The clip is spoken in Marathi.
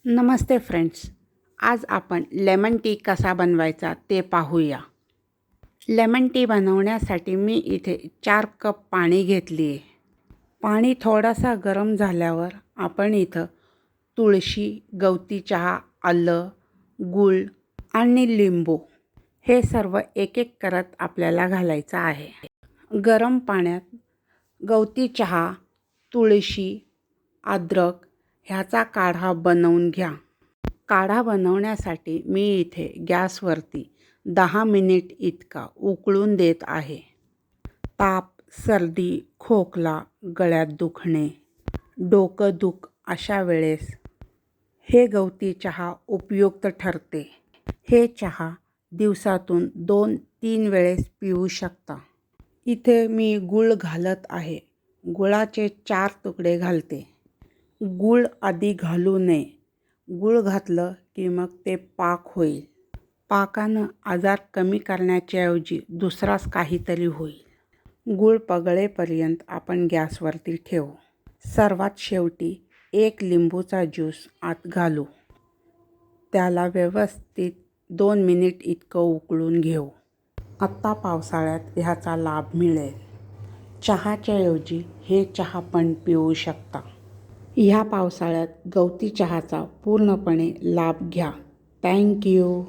नमस्ते फ्रेंड्स. आज आपण लेमन टी कसा बनवायचा ते पाहूया. लेमन टी बनवण्यासाठी मी इथे 4 कप पाणी घेतली आहे. पाणी थोडासा गरम झाल्यावर आपण इथं तुळशी, गवती चहा, आलं, गूळ आणि लिंबू हे सर्व एक एक करत आपल्याला घालायचं आहे. गरम पाण्यात गवती चहा, तुळशी, अद्रक ह्याचा काढा बनवून घ्या. काढा बनवण्यासाठी मी इथे गॅसवरती 10 मिनिट इतका उकळून देत आहे. ताप, सर्दी, खोकला, गळ्यात दुखणे, डोकं अशा वेळेस हे गवती चहा उपयुक्त ठरते. हे चहा दिवसातून 2-3 वेळेस पिऊ शकता. इथे मी गूळ घालत आहे. गुळाचे 4 तुकडे घालते. गूळ आधी घालू नये. गूळ घातलं की मग ते पाक होईल. पाकानं आजार कमी करण्याच्याऐवजी दुसराच काहीतरी होईल. गूळ पगळेपर्यंत आपण गॅसवरती ठेवू. सर्वात शेवटी 1 लिंबूचा ज्यूस आत घालू. त्याला व्यवस्थित 2 मिनिट इतकं उकळून घेऊ. आत्ता पावसाळ्यात ह्याचा लाभ मिळेल. चहाच्या ऐवजी हे चहा पण पिऊ शकता. ह्या पावसाळ्यात गवती चहाचा पूर्णपणे लाभ घ्या. थँक्यू.